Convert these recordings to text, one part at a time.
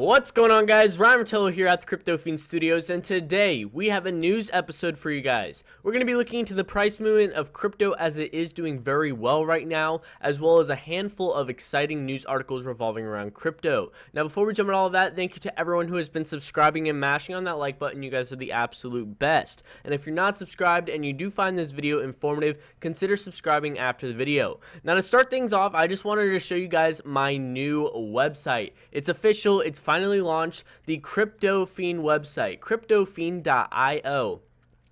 What's going on, guys? Ryan Martello here at the Crypto Fiend Studios, and today we have a news episode for you guys. We're going to be looking into the price movement of crypto as it is doing very well right now, as well as a handful of exciting news articles revolving around crypto. Now, before we jump into all of that, thank you to everyone who has been subscribing and mashing on that like button. You guys are the absolute best. And if you're not subscribed and you do find this video informative, consider subscribing after the video. Now, to start things off, I just wanted to show you guys my new website. It's official. It's finally launched, the Crypto Fiend website, cryptofiend.io.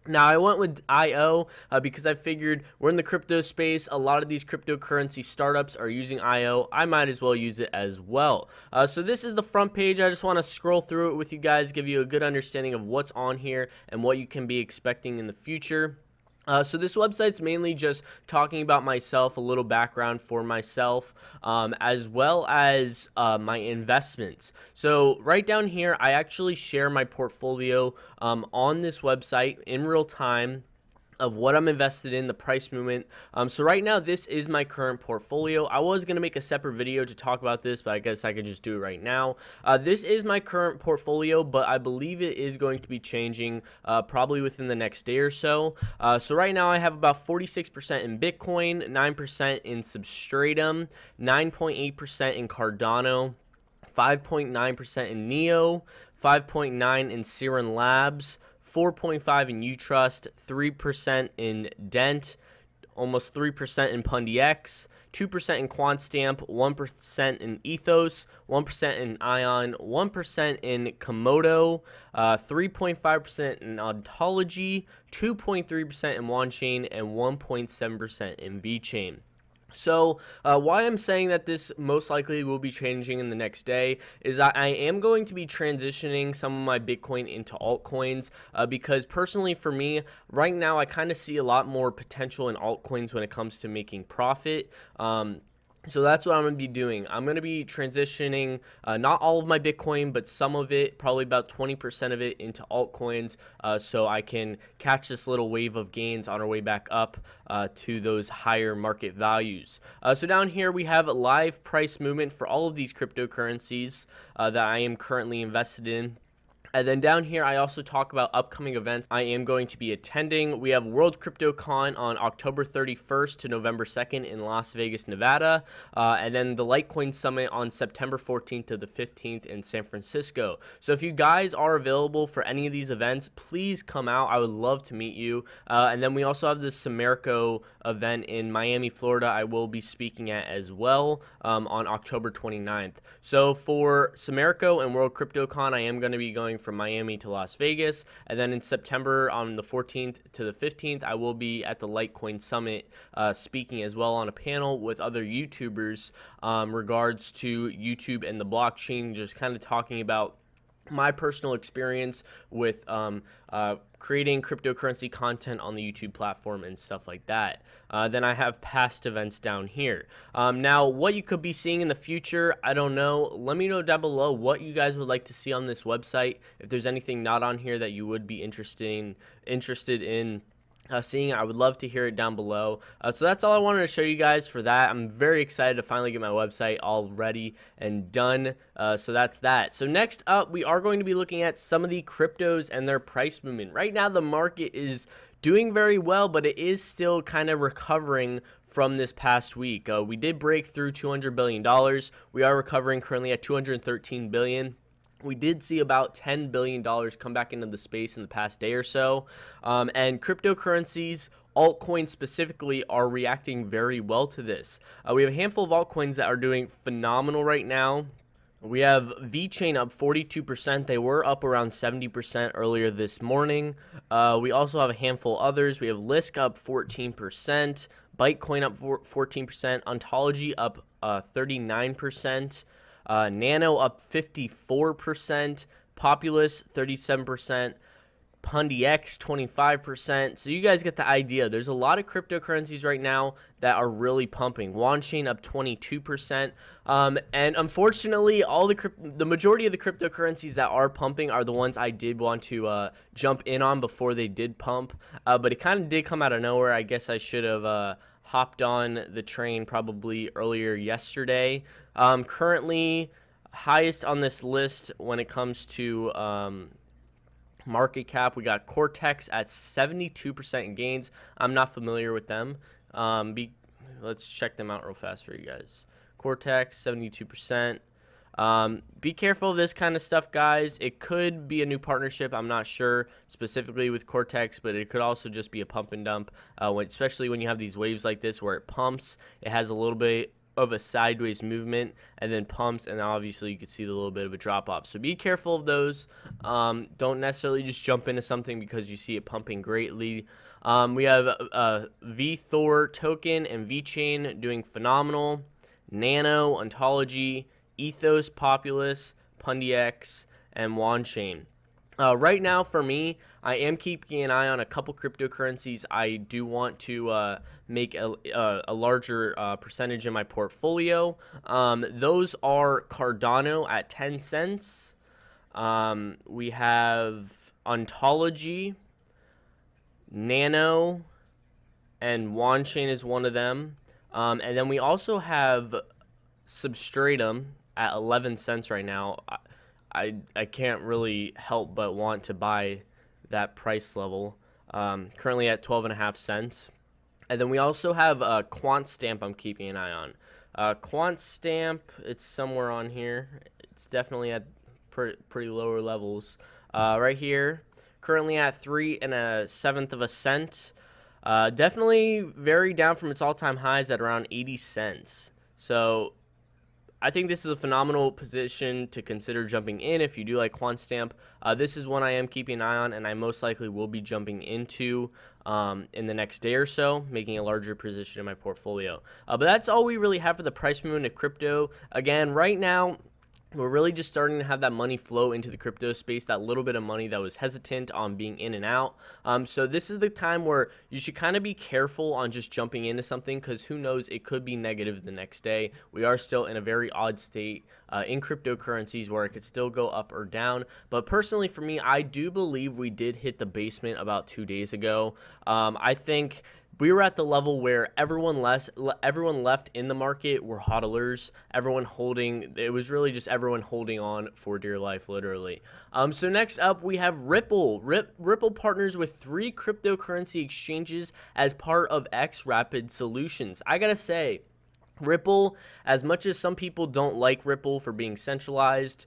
Now, I went with IO because I figured we're in the crypto space. A lot of these cryptocurrency startups are using IO. I might as well use it as well. So this is the front page. I just want to scroll through it with you guys, give you a good understanding of what's on here and what you can be expecting in the future. So this website's mainly just talking about myself, a little background for myself, as well as my investments. So right down here, I actually share my portfolio on this website in real time of what I'm invested in, the price movement. So right now, this is my current portfolio. I was going to make a separate video to talk about this, but I guess I could just do it right now. This is my current portfolio, but I believe it is going to be changing probably within the next day or so. So right now, I have about 46% in Bitcoin, 9% in Substratum, 9.8% in Cardano, 5.9% in Neo, 5.9% in Serum Labs, 4.5% in Utrust, 3% in Dent, almost 3% in PundyX, 2% in QuantStamp, 1% in Ethos, 1% in Ion, 1% in Komodo, 3.5% in Ontology, 2.3% in OneChain, and 1.7% in vechain. So why I'm saying that this most likely will be changing in the next day is I am going to be transitioning some of my Bitcoin into altcoins because personally for me, right now I kind of see a lot more potential in altcoins when it comes to making profit. So that's what I'm going to be doing. I'm going to be transitioning not all of my Bitcoin, but some of it, probably about 20% of it, into altcoins so I can catch this little wave of gains on our way back up to those higher market values. So down here we have a live price movement for all of these cryptocurrencies that I am currently invested in. And then down here, I also talk about upcoming events I am going to be attending. We have World CryptoCon on October 31st to November 2nd in Las Vegas, Nevada. And then the Litecoin Summit on September 14th to the 15th in San Francisco. So if you guys are available for any of these events, please come out. I would love to meet you. And then we also have the Semerco event in Miami, Florida. I will be speaking at as well on October 29th. So for Semerco and World CryptoCon, I am going to be going from Miami to Las Vegas, and then in September on the 14th to the 15th I will be at the Litecoin Summit speaking as well on a panel with other YouTubers regards to YouTube and the blockchain, just kind of talking about my personal experience with creating cryptocurrency content on the YouTube platform and stuff like that. Then I have past events down here. Now, what you could be seeing in the future, I don't know. Let me know down below what you guys would like to see on this website. If there's anything not on here that you would be interested in seeing, I would love to hear it down below. So that's all I wanted to show you guys for that. I'm very excited to finally get my website all ready and done. So that's that. So next up, we are going to be looking at some of the cryptos and their price movement. Right now, the market is doing very well, but it is still kind of recovering from this past week. We did break through $200 billion. We are recovering currently at $213 billion. We did see about $10 billion come back into the space in the past day or so. And cryptocurrencies, altcoins specifically, are reacting very well to this. We have a handful of altcoins that are doing phenomenal right now. We have vechain up 42%. They were up around 70% earlier this morning. We also have a handful of others. We have Lisk up 14%. Bytecoin up 14%. Ontology up 39%. Nano up 54%, Populous 37%, PundyX 25%. So you guys get the idea. There's a lot of cryptocurrencies right now that are really pumping. OneChain up 22%. And unfortunately, the majority of the cryptocurrencies that are pumping are the ones I did want to jump in on before they did pump. But it kind of did come out of nowhere. I guess I should have hopped on the train probably earlier yesterday. Currently, highest on this list when it comes to market cap, we got Cortex at 72% in gains. I'm not familiar with them. Let's check them out real fast for you guys. Cortex, 72%. Be careful of this kind of stuff, guys. It could be a new partnership. I'm not sure specifically with Cortex, but it could also just be a pump and dump, especially when you have these waves like this where it pumps. It has a little bit of a sideways movement and then pumps, and obviously you can see the little bit of a drop off. So be careful of those. Don't necessarily just jump into something because you see it pumping greatly. We have VThor token and vechain doing phenomenal. Nano, Ontology, Ethos, Populous, Pundix, and WAN chain. Right now, for me, I am keeping an eye on a couple cryptocurrencies. I do want to make a larger percentage in my portfolio. Those are Cardano at 10 cents. We have Ontology, Nano, and WAN chain is one of them. And then we also have Substratum at 11 cents right now. I can't really help but want to buy that price level. Currently at 12.5 cents. And then we also have Quant Stamp I'm keeping an eye on. Quant Stamp, it's somewhere on here. It's definitely at pretty lower levels. Right here, currently at 3 7/7 cents. Definitely very down from its all-time highs at around 80 cents. So I think this is a phenomenal position to consider jumping in if you do like Quant Stamp. This is one I am keeping an eye on, and I most likely will be jumping into in the next day or so, making a larger position in my portfolio. But that's all we really have for the price movement of crypto. Again, right now, we're really just starting to have that money flow into the crypto space, that little bit of money that was hesitant on being in and out. So this is the time where you should kind of be careful on just jumping into something, because who knows, it could be negative the next day. We are still in a very odd state in cryptocurrencies where it could still go up or down. But personally for me, I do believe we did hit the basement about 2 days ago. I think we were at the level where everyone left in the market were hodlers. Everyone holding, it was really just everyone holding on for dear life, literally. So next up, we have Ripple. Ripple partners with 3 cryptocurrency exchanges as part of XRapid Solutions. I gotta say, Ripple, as much as some people don't like Ripple for being centralized,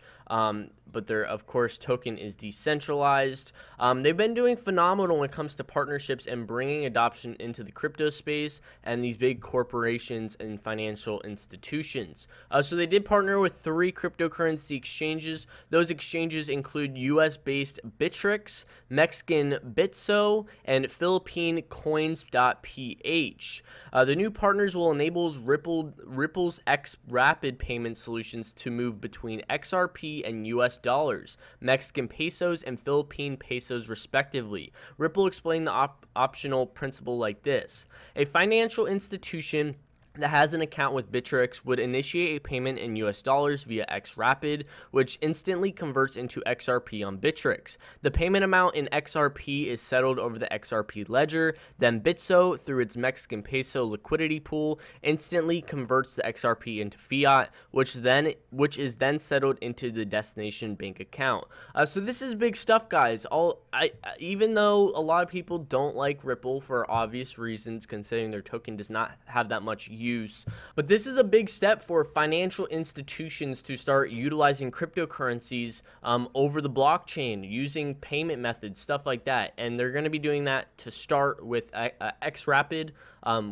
but their, of course, token is decentralized. They've been doing phenomenal when it comes to partnerships and bringing adoption into the crypto space and these big corporations and financial institutions. So they did partner with 3 cryptocurrency exchanges. Those exchanges include US-based Bittrex, Mexican Bitso, and Philippine Coins.ph. The new partners will enable Ripple's XRapid payment solutions to move between XRP and US dollars, Mexican pesos, and Philippine pesos respectively. Ripple explained the optional principle like this: a financial institution that has an account with Bittrex would initiate a payment in US dollars via XRapid, which instantly converts into XRP on Bittrex. The payment amount in XRP is settled over the XRP ledger, then Bitso, through its Mexican peso liquidity pool, instantly converts the XRP into fiat, which is then settled into the destination bank account. So this is big stuff, guys. Even though a lot of people don't like Ripple for obvious reasons, considering their token does not have that much use, but this is a big step for financial institutions to start utilizing cryptocurrencies over the blockchain, using payment methods, stuff like that. And they're going to be doing that to start with XRapid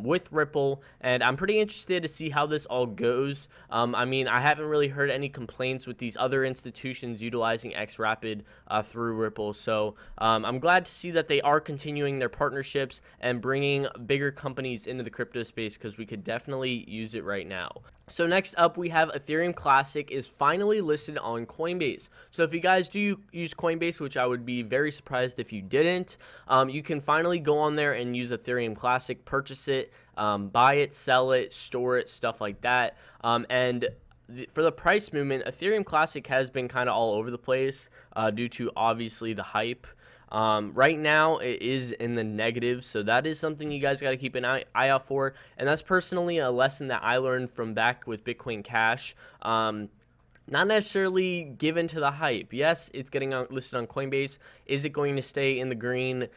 with Ripple, and I'm pretty interested to see how this all goes. I mean, I haven't really heard any complaints with these other institutions utilizing XRapid through Ripple, so I'm glad to see that they are continuing their partnerships and bringing bigger companies into the crypto space, because we could definitely use it right now. So next up, we have Ethereum Classic is finally listed on Coinbase. So if you guys do use Coinbase, which I would be very surprised if you didn't, you can finally go on there and use Ethereum Classic, purchase it, buy it, sell it, store it, stuff like that. And for the price movement, Ethereum Classic has been kind of all over the place due to obviously the hype. Right now it is in the negative, so that is something you guys got to keep an eye out for, and that's personally a lesson that I learned from back with Bitcoin Cash. not necessarily given to the hype. Yes, it's getting listed on Coinbase. Is it going to stay in the green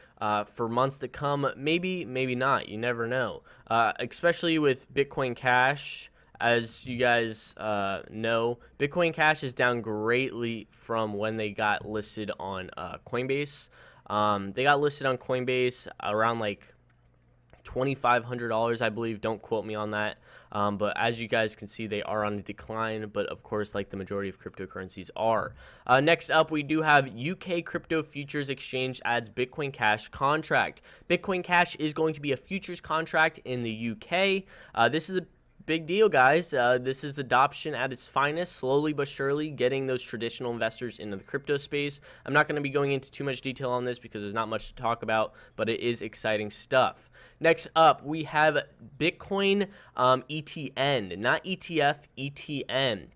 for months to come? Maybe, maybe not. You never know. Especially with Bitcoin Cash. As you guys know, Bitcoin Cash is down greatly from when they got listed on Coinbase. They got listed on Coinbase around like $2,500, I believe. Don't quote me on that. But as you guys can see, they are on a decline, but of course, like the majority of cryptocurrencies are. Next up, we do have UK Crypto Futures Exchange adds Bitcoin Cash contract. Bitcoin Cash is going to be a futures contract in the UK. This is a big deal, guys. This is adoption at its finest, slowly but surely getting those traditional investors into the crypto space. I'm not going to be going into too much detail on this because there's not much to talk about, but it is exciting stuff. Next up, we have Bitcoin ETN, not ETF, ETN.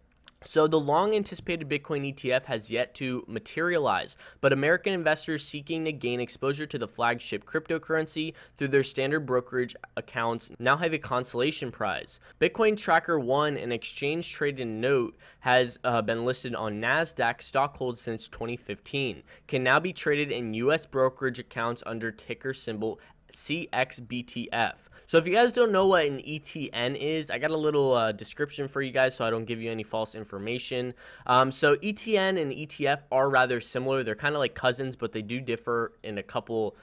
So the long-anticipated Bitcoin ETF has yet to materialize, but American investors seeking to gain exposure to the flagship cryptocurrency through their standard brokerage accounts now have a consolation prize. Bitcoin Tracker 1, an exchange-traded note, has been listed on NASDAQ Stockholds since 2015, can now be traded in U.S. brokerage accounts under ticker symbol CXBTF. So if you guys don't know what an ETN is, I got a little description for you guys so I don't give you any false information. So ETN and ETF are rather similar. They're kind of like cousins, but they do differ in a couple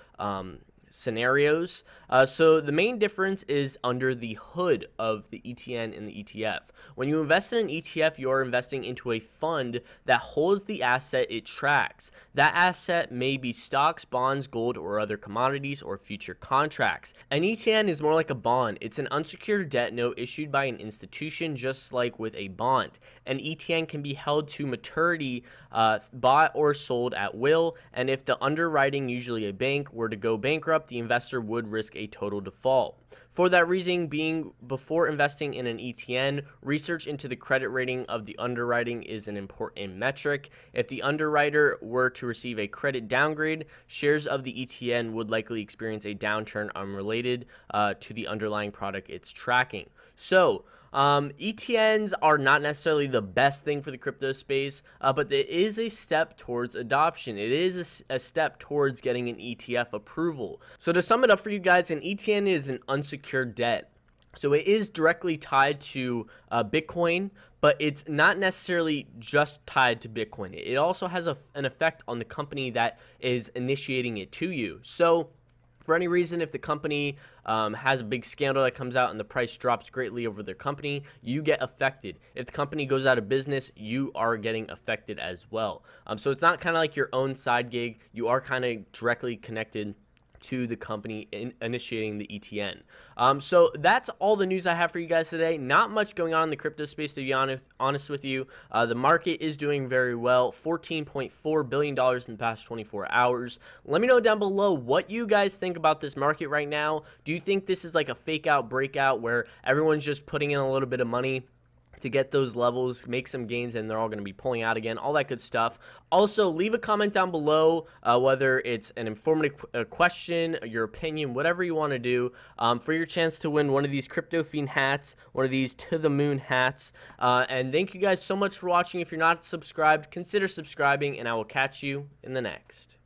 scenarios. So the main difference is under the hood of the ETN and the ETF. When you invest in an ETF, you're investing into a fund that holds the asset it tracks. That asset may be stocks, bonds, gold, or other commodities or future contracts. An ETN is more like a bond. It's an unsecured debt note issued by an institution, just like with a bond. An ETN can be held to maturity, bought or sold at will, and if the underwriting, usually a bank, were to go bankrupt, the investor would risk a total default. For that reason being, before investing in an ETN, research into the credit rating of the underwriting is an important metric. If the underwriter were to receive a credit downgrade, shares of the ETN would likely experience a downturn unrelated to the underlying product it's tracking. So, ETNs are not necessarily the best thing for the crypto space, but it is a step towards adoption. It is a step towards getting an ETF approval. So to sum it up for you guys, an ETN is an unsecured debt. So it is directly tied to Bitcoin, but it's not necessarily just tied to Bitcoin. It also has an effect on the company that is initiating it to you. So for any reason, if the company has a big scandal that comes out and the price drops greatly over their company, you get affected. If the company goes out of business, you are getting affected as well. So it's not kind of like your own side gig. You are kind of directly connected to the company initiating the ETN. So that's all the news I have for you guys today. Not much going on in the crypto space, to be honest with you. The market is doing very well, $14.4 billion in the past 24 hours. Let me know down below what you guys think about this market right now. Do you think this is like a fake out breakout where everyone's just putting in a little bit of money to get those levels, make some gains, and they're all going to be pulling out again, all that good stuff? Also, leave a comment down below, whether it's an informative question, your opinion, whatever you want to do, for your chance to win one of these Crypto Fiend hats, one of these To The Moon hats. And thank you guys so much for watching. If you're not subscribed, consider subscribing, and I will catch you in the next.